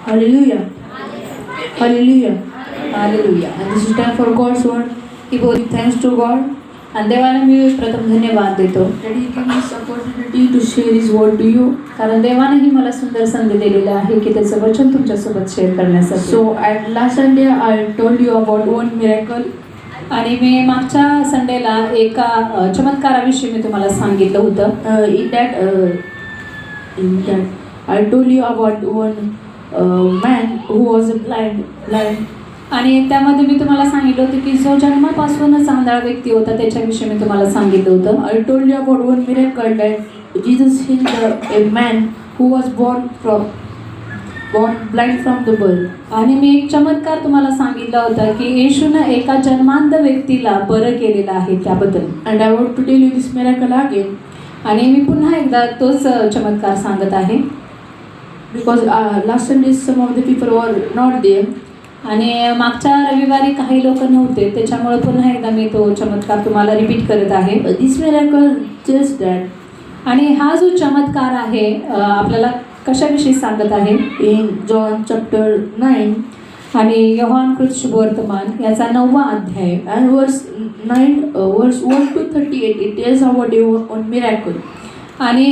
Hallelujah. Hallelujah. Hallelujah. And this is time for God's word. He both thanks to God. आणि देवाला मी प्रथम धन्यवाद देतो That He gave us opportunity to share His word to you. कारण देवानेही मला सुंदर संधी दिलेली आहे की त्याचं वचन तुमच्यासोबत शेअर करण्यासाठी. So at last Sunday I told you about one miracle. आणि मी मागच्या संडेला एका चमत्काराविषयी मी तुम्हाला सांगितलं होतं. In that I told you about one man who was blind. आणि त्यामध्ये मी तुम्हाला सांगितलं होतं की जो जन्मापासूनच आंधळा व्यक्ती होता त्याच्याविषयी मी तुम्हाला सांगितलं होतं. I told you about one miracle that Jesus healed a man who was born blind from the birth. आणि मी एक चमत्कार तुम्हाला सांगितला होता की येशूनं एका जन्मांध व्यक्तीला बरं केलेलं आहे त्याबद्दल. And I want to tell you this miracle again. आणि मी पुन्हा एकदा तोच चमत्कार सांगत आहे. Because last Sunday some of the people were not there. आणि मागच्या रविवारी काही लोक नव्हते त्याच्यामुळे पुन्हा एकदा मी तो चमत्कार तुम्हाला रिपीट करत आहे. This miracle tells that. आणि हा जो चमत्कार आहे आपल्याला कशाविषयी सांगत आहे. In John chapter 9 आणि योहान कृत शुभवर्तमान याचा 9वा अध्याय and verse 1 to 38 it tells about one miracle. आणि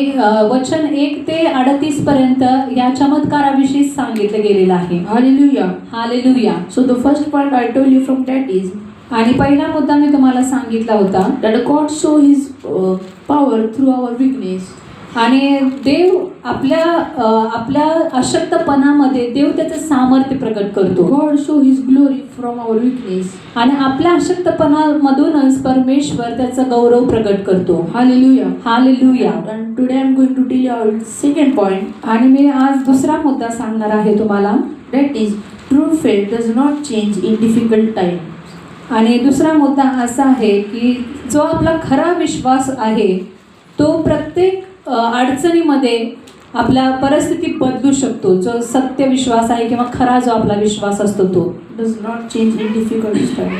वचन 1 ते 38 पर्यंत या चमत्काराविषयी सांगितलं गेलेलं आहे. Hallelujah. Hallelujah. So the first point I told you from that is आणि पहिला मुद्दा मी तुम्हाला सांगितला होता that God show His power through our weakness. आणि देव आपल्या अशक्तपणामध्ये देव त्याचं सामर्थ्य प्रकट करतो. God show His glory from our weakness. आणि आपल्या अशक्तपणामधूनच परमेश्वर त्याचा गौरव प्रकट करतो. Hallelujah. Hallelujah. And today I'm going to tell you our second point. आणि मी आज दुसरा मुद्दा सांगणार आहे तुम्हाला. That is true faith does not change in difficult times. आणि दुसरा मुद्दा असा आहे की जो आपला खरा विश्वास आहे तो प्रत्येक अडचणीमध्ये आपल्या परिस्थिती बदलू शकतो. जो सत्य विश्वास आहे किंवा खरा जो आपला विश्वास असतो तो Does not change in difficult time.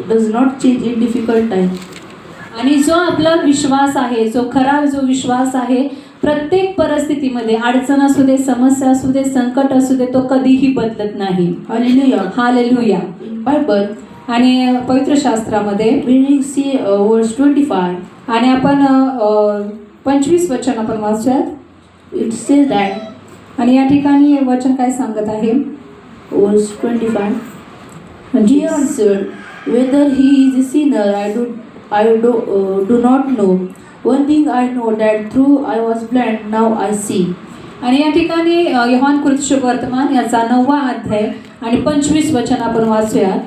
Does not change in difficult time. आणि जो आपला विश्वास आहे जो खरा जो विश्वास आहे प्रत्येक परिस्थितीमध्ये अडचण असू दे समस्या असू दे संकट असू दे तो कधीही बदलत नाही. Hallelujah. हालेलुया. In Bible आणि पवित्र शास्त्रामध्ये when we see verse 25 आणि आपण 25 वचन आपण वाचूयात. it says that आणि या ठिकाणी वचन काय सांगत आहे. verse 25 he answered whether he is a sinner I do not know. One thing I know that through I was blind now I see. आणि या ठिकाणी योहान कृत शुभवर्तमान याचा 9वा अध्याय आणि 25 वचन आपण वाचूयात.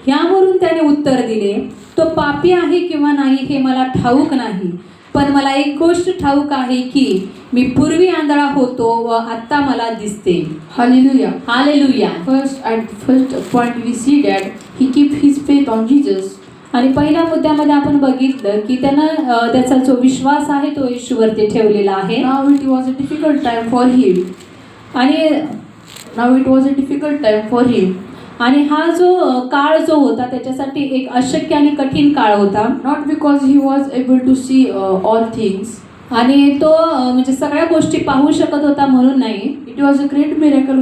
यावरून त्याने उत्तर दिले तो पापी आहे किंवा नाही हे मला ठाऊक नाही पण मला एक गोष्ट ठाऊक आहे की मी पूर्वी आंधळा होतो व आता मला दिसते. Hallelujah. Hallelujah. First point we see that he keep his faith on Jesus. आणि पहिल्या मुद्द्यामध्ये आपण बघितलं की त्यानं त्याचा जो विश्वास आहे तो येशूवरती ठेवलेला आहे. Now it was a difficult time for him. आणि हा जो काळ जो होता त्याच्यासाठी एक अशक्य आणि कठीण काळ होता. Not because he was able to see all things. आणि तो म्हणजे सगळ्या गोष्टी पाहू शकत होता म्हणून नाही. It was a great miracle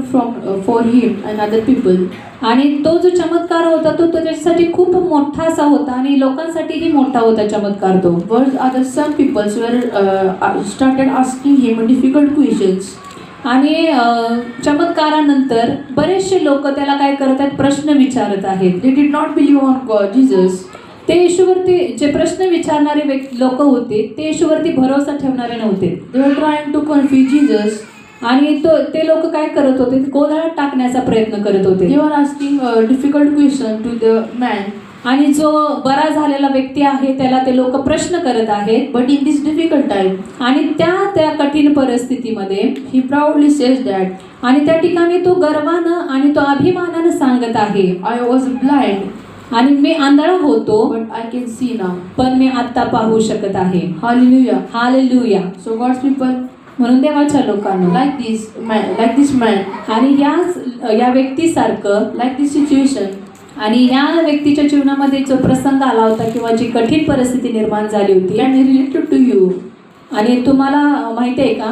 for him and other people. आणि तो जो चमत्कार होता तो त्याच्यासाठी खूप मोठा असा होता आणि लोकांसाठीही मोठा होता चमत्कार तो. But some people started asking him difficult questions. आणि चमत्कारानंतर बरेचसे लोक त्याला काय करत आहेत प्रश्न विचारत आहेत. They did not believe on God, Jesus. ते येशूवरती जे प्रश्न विचारणारे लोक होते ते येशूवरती भरोसा ठेवणारे नव्हते. They were trying to confuse Jesus. आणि ते लोक काय करत होते गोंधळात टाकण्याचा प्रयत्न करत होते. They were asking a difficult question to the man. आणि जो बरा झालेला व्यक्ती आहे त्याला ते लोक प्रश्न करत आहेत. But in this difficult time, आणि त्या कठीण परिस्थितीमध्ये he proudly says that आणि त्या ठिकाणी तो गर्वानं आणि तो अभिमानानं सांगत आहे I was blind. आणि मी आंधळा होतो But I can see now. पण मी आता पाहू शकत आहे. Hallelujah. Hallelujah. So God's people म्हणून देवाच्या लोकांना like this man, आणि या व्यक्तीसारखं like this situation, आणि ह्या व्यक्तीच्या जीवनामध्ये जो प्रसंग आला होता किंवा जी कठीण परिस्थिती निर्माण झाली होती can be related to you. आणि तुम्हाला माहिती आहे का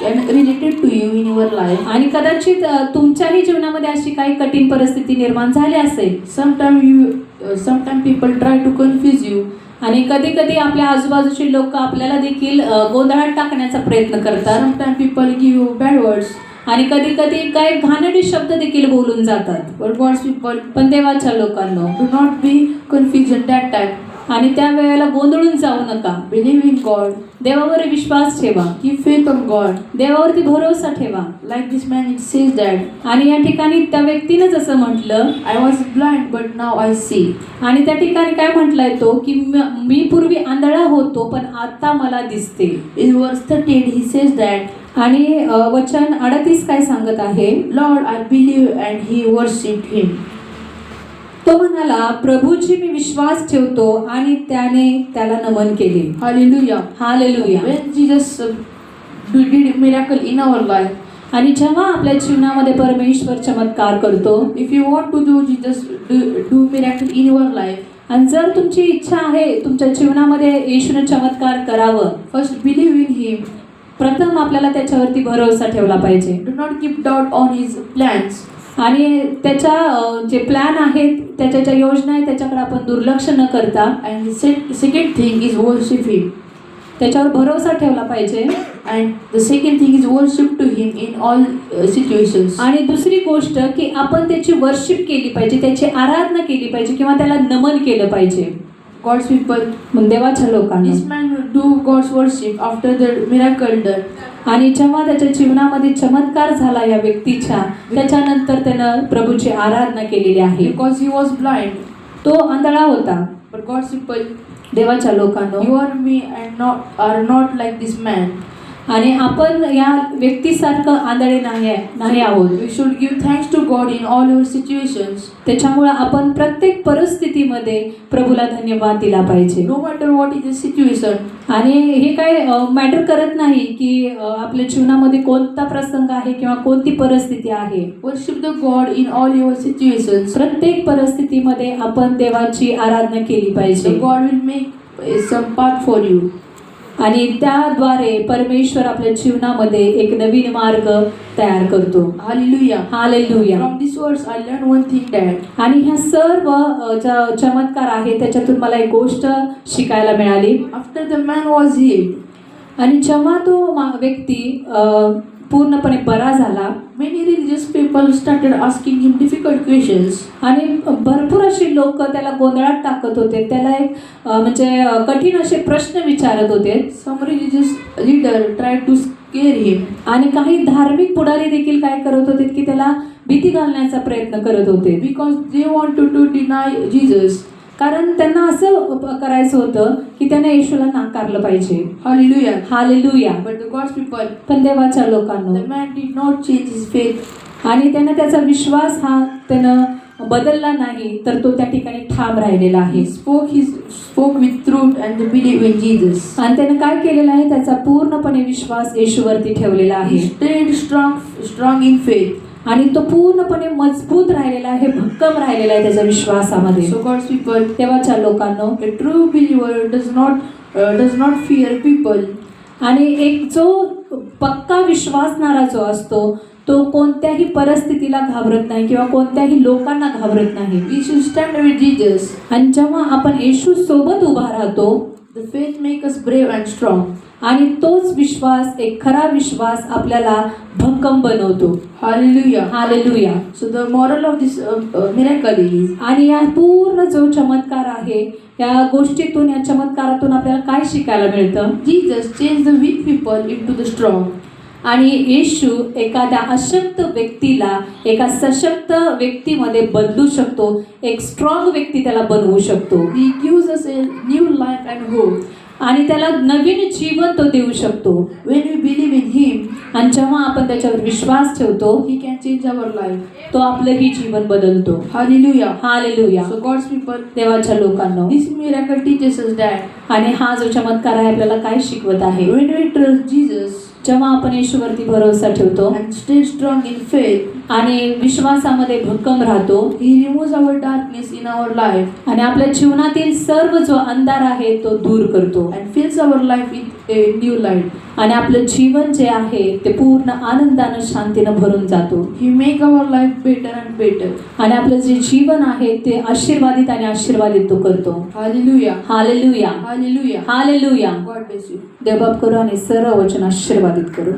and related to you in your life. आणि कदाचित तुमच्याही जीवनामध्ये अशी काही कठीण परिस्थिती निर्माण झाली असेल. Sometimes people try to confuse you. आणि कधी कधी आपल्या आजूबाजूची लोक आपल्याला देखील गोंधळात टाकण्याचा प्रयत्न करतात. Sometimes people give you bad words. आणि कधी कधी काय घाणेरडे शब्द देखील बोलून जातात. But God's people, पण देवाच्या लोकांनो, do not be confused at that time. आणि त्या वेळेला गोंधळून जाऊ नका. Believe in God. देवावर विश्वास ठेवा. Keep faith on God. देवावरती भरोसा ठेवा. Like this man, it says that आणि या ठिकाणी त्या व्यक्तीने जसं म्हटलं, I was blind, but now I see. आणि त्या ठिकाणी काय म्हटलंय तो की मी पूर्वी आंधळा होतो पण आता मला दिसते. In verse 38, he says that, आणि वचन 38 काय सांगत आहे, Lord, I believe, and he worshipped him. तो म्हणाला, प्रभूची मी विश्वास ठेवतो, आणि त्याने त्याला नमन केले. Hallelujah. Hallelujah. When Jesus did miracle in our life, आणि जेव्हा आपल्या जीवनामध्ये परमेश्वर चमत्कार करतो, if you want to do Jesus do miracle in your life, आणि जर तुमची इच्छा आहे तुमच्या जीवनामध्ये येशूने चमत्कार करावं, first believe in him. प्रथम आपल्याला त्याच्यावरती भरोसा ठेवला पाहिजे. Do not keep doubt on his plans. आणि त्याच्या जे प्लॅन आहेत, त्याच्या ज्या योजना आहेत, त्याच्याकडे आपण दुर्लक्ष न करता And the second thing is worship him. त्याच्यावर भरोसा ठेवला पाहिजे. And the second thing is worship to him in all situations. आणि दुसरी गोष्ट की आपण त्याची वर्शिप केली पाहिजे, त्याची आराधना केली पाहिजे किंवा त्याला नमन केलं पाहिजे. God's people, मग देवाच्या लोकांनी this man will do God's worship after the miracle done. आणि जेव्हा त्याच्या जीवनामध्ये चमत्कार झाला या व्यक्तीच्या, त्याच्यानंतर त्यानं प्रभूची आराधना केलेली आहे. Because he was blind. तो आंधळा होता. But God's people, देवाच्या लोकांनो, you or me and are not like this man. आणि आपण या व्यक्तीसारखं आंधळे नाही आहोत. We should give thanks to God in all our situations. त्याच्यामुळे आपण प्रत्येक परिस्थितीमध्ये प्रभूला धन्यवाद दिला पाहिजे. No matter what is the situation. आणि हे काय मॅटर करत नाही की आपल्या जीवनामध्ये कोणता प्रसंग आहे किंवा कोणती परिस्थिती आहे. Worship the God in all your situations. प्रत्येक परिस्थितीमध्ये आपण देवाची आराधना केली So पाहिजे. God will make some path for you. आणि त्याद्वारे परमेश्वर आपल्या जीवनामध्ये एक नवीन मार्ग तयार करतो. Hallelujah. Hallelujah. From this verse I learned one thing that आणि ह्या सर्व चमत्कार आहे त्याच्यातून मला एक गोष्ट शिकायला मिळाली. after the man was healed, आणि जेव्हा तो व्यक्ती पूर्णपणे बरा झाला, many religious people started asking him difficult questions. आणि भरपूर अशी लोक त्याला गोंधळात टाकत होते, त्याला एक म्हणजे कठीण असे प्रश्न विचारत होते. Some religious leader tried to scare him. आणि काही धार्मिक पुढारी देखील काय करत होते की त्याला भीती घालण्याचा प्रयत्न करत होते. Because they wanted to deny Jesus. कारण त्यांना असं करायचं होतं की त्याने येशूला नाकारलं पाहिजे. Hallelujah. Hallelujah. But the God's people, पण देवाच्या लोकांनो, the man did not change his faith. आणि त्याने त्याचा विश्वास हा त्यानं बदलला नाही, तर तो त्या ठिकाणी ठाम राहिलेला आहे. He spoke with truth and believe in Jesus. आणि त्याने काय केलेलं आहे, त्याचा पूर्णपणे विश्वास येशूवरती ठेवलेला He आहे. stayed strong in faith. आणि तो पूर्णपणे मजबूत राहिलेला आहे, भक्कम राहिलेला आहे त्याच्या विश्वासामध्ये. So God's people, देवाच्या लोकांनो, a true believer does not fear people. आणि एक जो पक्का विश्वासणारा जो असतो तो कोणत्याही परिस्थितीला घाबरत नाही किंवा कोणत्याही लोकांना घाबरत नाही. We should stand with Jesus. आणि जेव्हा आपण येशू सोबत उभा राहतो, The faith makes us brave and strong. आणि तोच विश्वास, एक खरा विश्वास आपल्याला भक्कम बनवतो. Hallelujah. Hallelujah. So the moral of this miracle is, आणि या पूर्ण जो चमत्कार आहे, या गोष्टीतून, या चमत्कारातून आपल्याला काय शिकायला मिळतं? Jesus changed the weak people into the strong. आणि येशू एखाद्या अशक्त व्यक्तीला एका सशक्त व्यक्तीमध्ये बदलू शकतो, एक स्ट्रॉंग व्यक्ती त्याला बनवू शकतो. He gives us a new life and hope. आणि त्याला नवीन जीवन तो देऊ शकतो. When we believe in Him, आणि जेव्हा आपण त्याच्यावर विश्वास ठेवतो, He can change our life. तो आपलंही जीवन बदलतो. Hallelujah. Hallelujah. So God's people, देवाच्या लोकांनो, this miracle teaches us that आणि हा जो चमत्कार आहे आपल्याला काय शिकवत आहे? when we trust Jesus जेव्हा आपण येशूवरती भरोसा ठेवतो and stay strong in faith, आणि विश्वासामध्ये भक्कम राहतो. He removes our darkness in our life आणि आपल्या जीवनातील सर्व जो अंधार आहे तो दूर करतो. and fills our life with a new light. आणि आपलं जीवन जे आहे ते पूर्ण आनंदानं शांतीनं भरून जातो. He make our life better and better. आणि आपलं जे जीवन आहे ते आशीर्वादित आणि आशीर्वादित तो करतो. Hallelujah. Hallelujah, Hallelujah. Hallelujah. God bless you. देवबाप करू आणि सर्व वचन आशीर्वादित करू.